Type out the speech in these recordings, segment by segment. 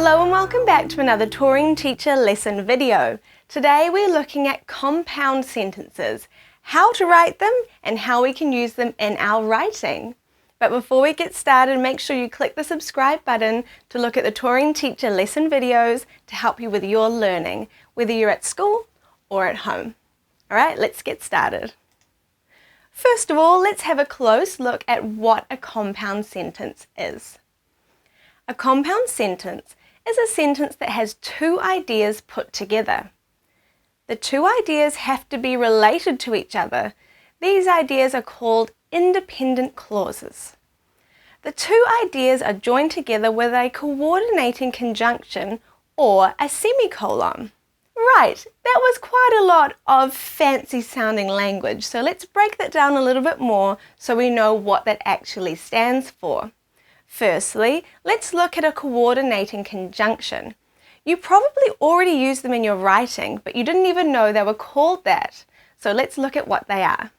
Hello and welcome back to another Turing Teacher lesson video. Today we're looking at compound sentences, how to write them and how we can use them in our writing. But before we get started, make sure you click the subscribe button to look at the Turing Teacher lesson videos to help you with your learning, whether you're at school or at home. Alright, let's get started. First of all, let's have a close look at what a compound sentence is. A compound sentence is a sentence that has two ideas put together. The two ideas have to be related to each other. These ideas are called independent clauses. The two ideas are joined together with a coordinating conjunction or a semicolon. Right, that was quite a lot of fancy sounding language, so let's break that down a little bit more so we know what that actually stands for. Firstly, let's look at a coordinating conjunction. You probably already used them in your writing, but you didn't even know they were called that. So let's look at what they are.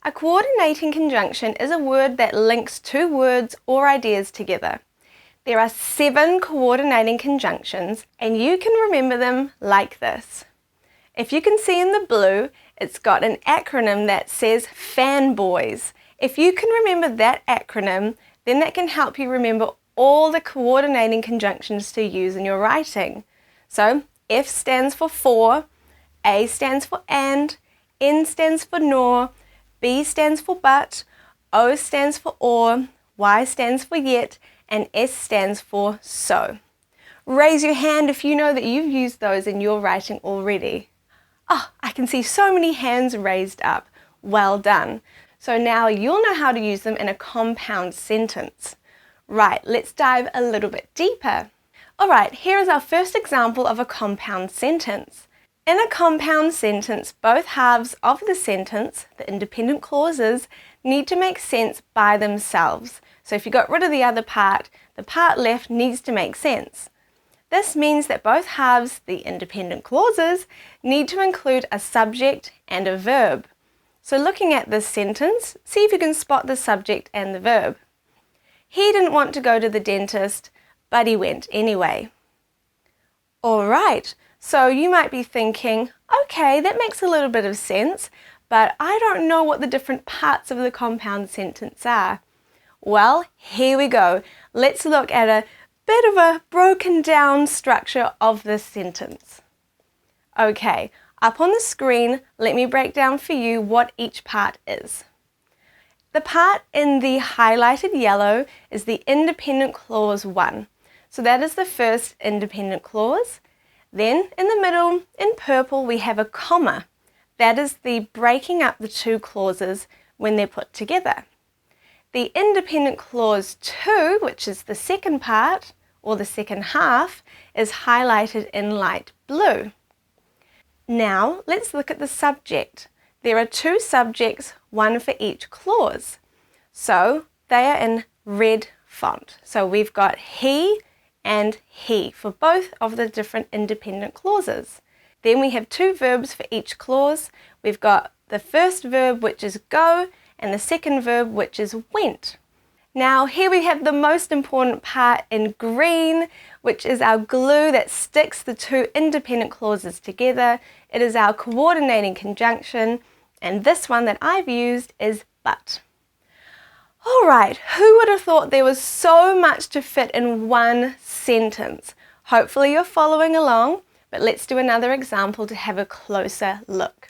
A coordinating conjunction is a word that links two words or ideas together. There are 7 coordinating conjunctions, and you can remember them like this. If you can see in the blue, it's got an acronym that says fanboys. If you can remember that acronym, then that can help you remember all the coordinating conjunctions to use in your writing. So F stands for, A stands for and, N stands for nor, B stands for but, O stands for or, Y stands for yet, and S stands for so. Raise your hand if you know that you've used those in your writing already. Oh, I can see so many hands raised up. Well done. So now you'll know how to use them in a compound sentence. Right, let's dive a little bit deeper. Alright, here is our first example of a compound sentence. In a compound sentence, both halves of the sentence, the independent clauses, need to make sense by themselves. So if you got rid of the other part, the part left needs to make sense. This means that both halves, the independent clauses, need to include a subject and a verb. So looking at this sentence, see if you can spot the subject and the verb. He didn't want to go to the dentist, but he went anyway. Alright, so you might be thinking, okay, that makes a little bit of sense, but I don't know what the different parts of the compound sentence are. Well, here we go. Let's look at a bit of a broken down structure of this sentence. Okay, up on the screen, let me break down for you what each part is. The part in the highlighted yellow is the independent clause 1. So that is the first independent clause. Then in the middle, in purple, we have a comma. That is the breaking up the two clauses when they're put together. The independent clause 2, which is the second part, or the second half, is highlighted in light blue. Now, let's look at the subject. There are 2 subjects, one for each clause. So, they are in red font. So we've got he and he for both of the different independent clauses. Then we have 2 verbs for each clause. We've got the first verb, which is go, and the second verb, which is went. Now here we have the most important part in green, which is our glue that sticks the 2 independent clauses together. It is our coordinating conjunction, and this one that I've used is but. Alright, who would have thought there was so much to fit in one sentence? Hopefully you're following along, but let's do another example to have a closer look.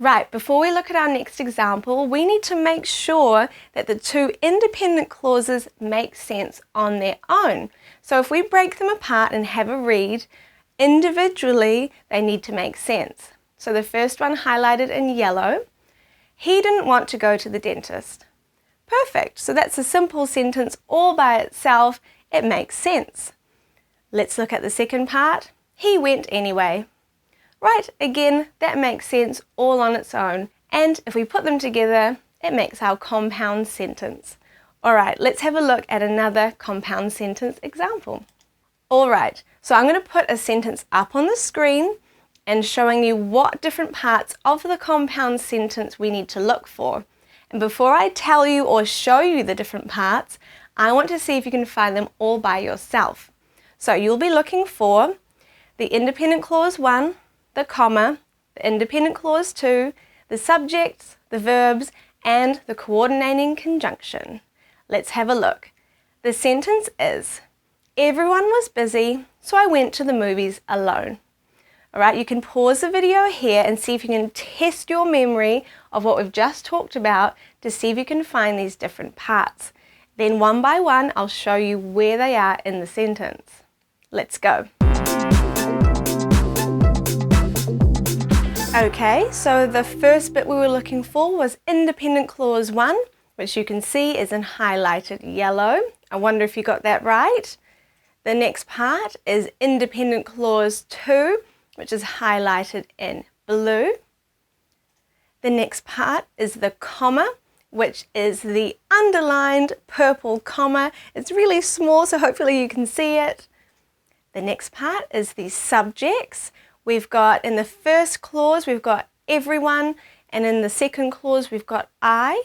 Right, before we look at our next example, we need to make sure that the 2 independent clauses make sense on their own. So if we break them apart and have a read, individually they need to make sense. So the first one highlighted in yellow, he didn't want to go to the dentist. Perfect, so that's a simple sentence all by itself, it makes sense. Let's look at the second part, he went anyway. Right, again, that makes sense all on its own. And if we put them together, it makes our compound sentence. Alright, let's have a look at another compound sentence example. Alright, so I'm going to put a sentence up on the screen and showing you what different parts of the compound sentence we need to look for. And before I tell you or show you the different parts, I want to see if you can find them all by yourself. So you'll be looking for the independent clause 1, the comma, the independent clause 2, the subjects, the verbs, and the coordinating conjunction. Let's have a look. The sentence is, everyone was busy, so I went to the movies alone. Alright, you can pause the video here and see if you can test your memory of what we've just talked about to see if you can find these different parts. Then one by one, I'll show you where they are in the sentence. Let's go. Okay, so the first bit we were looking for was independent clause 1, which you can see is in highlighted yellow. I wonder if you got that right. The next part is independent clause 2, which is highlighted in blue. The next part is the comma, which is the underlined purple comma. It's really small, so hopefully you can see it. The next part is the subjects. We've got, in the first clause, we've got everyone, and in the second clause, we've got I.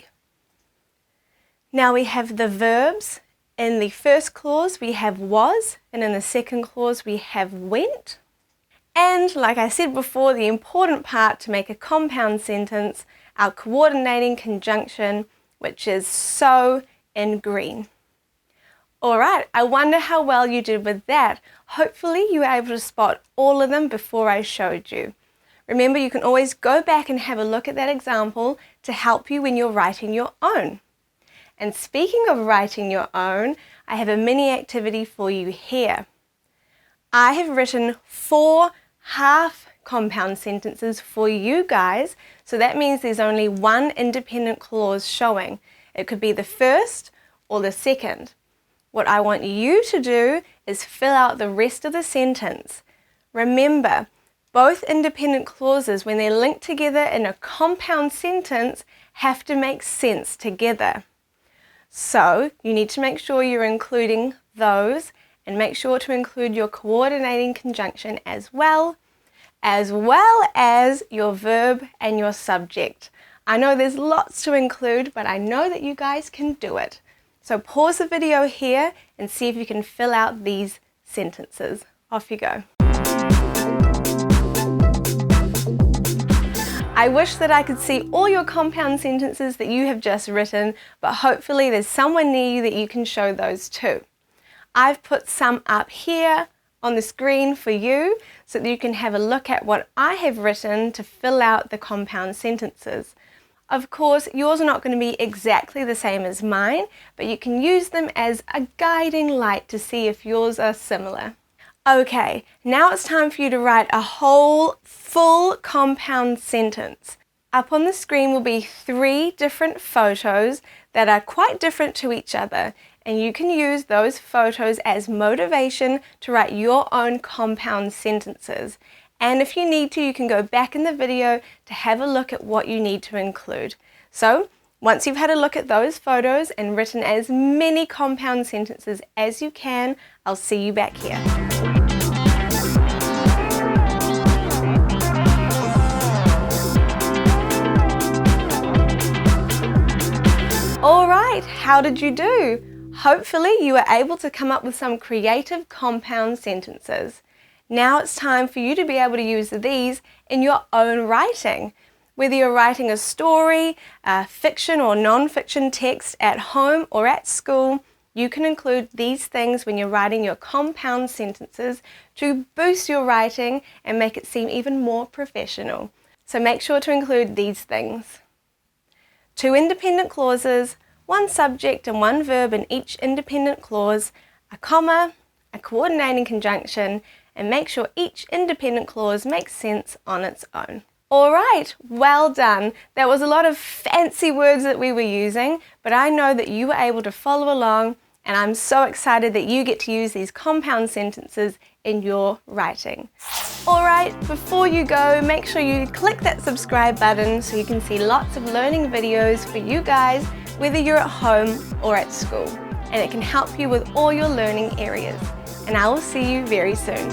Now we have the verbs. In the first clause, we have was, and in the second clause, we have went. And like I said before, the important part to make a compound sentence, our coordinating conjunction, which is so in green. Alright, I wonder how well you did with that. Hopefully you were able to spot all of them before I showed you. Remember, you can always go back and have a look at that example to help you when you're writing your own. And speaking of writing your own, I have a mini activity for you here. I have written 4 half compound sentences for you guys, so that means there's only one independent clause showing. It could be the first or the second. What I want you to do is fill out the rest of the sentence. Remember, both independent clauses, when they're linked together in a compound sentence, have to make sense together. So you need to make sure you're including those, and make sure to include your coordinating conjunction as well as your verb and your subject. I know there's lots to include, but I know that you guys can do it. So pause the video here and see if you can fill out these sentences. Off you go. I wish that I could see all your compound sentences that you have just written, but hopefully there's someone near you that you can show those to. I've put some up here on the screen for you so that you can have a look at what I have written to fill out the compound sentences. Of course, yours are not going to be exactly the same as mine, but you can use them as a guiding light to see if yours are similar. Okay, now it's time for you to write a whole full compound sentence. Up on the screen will be 3 different photos that are quite different to each other, and you can use those photos as motivation to write your own compound sentences. And if you need to, you can go back in the video to have a look at what you need to include. So, once you've had a look at those photos and written as many compound sentences as you can, I'll see you back here. Alright, how did you do? Hopefully you were able to come up with some creative compound sentences. Now it's time for you to be able to use these in your own writing. Whether you're writing a story, fiction or non-fiction text at home or at school, you can include these things when you're writing your compound sentences to boost your writing and make it seem even more professional. So make sure to include these things. 2 independent clauses, 1 subject and 1 verb in each independent clause, a comma, a coordinating conjunction, and make sure each independent clause makes sense on its own. Alright, well done. That was a lot of fancy words that we were using, but I know that you were able to follow along, and I'm so excited that you get to use these compound sentences in your writing. Alright, before you go, make sure you click that subscribe button so you can see lots of learning videos for you guys, whether you're at home or at school, and it can help you with all your learning areas. And I will see you very soon.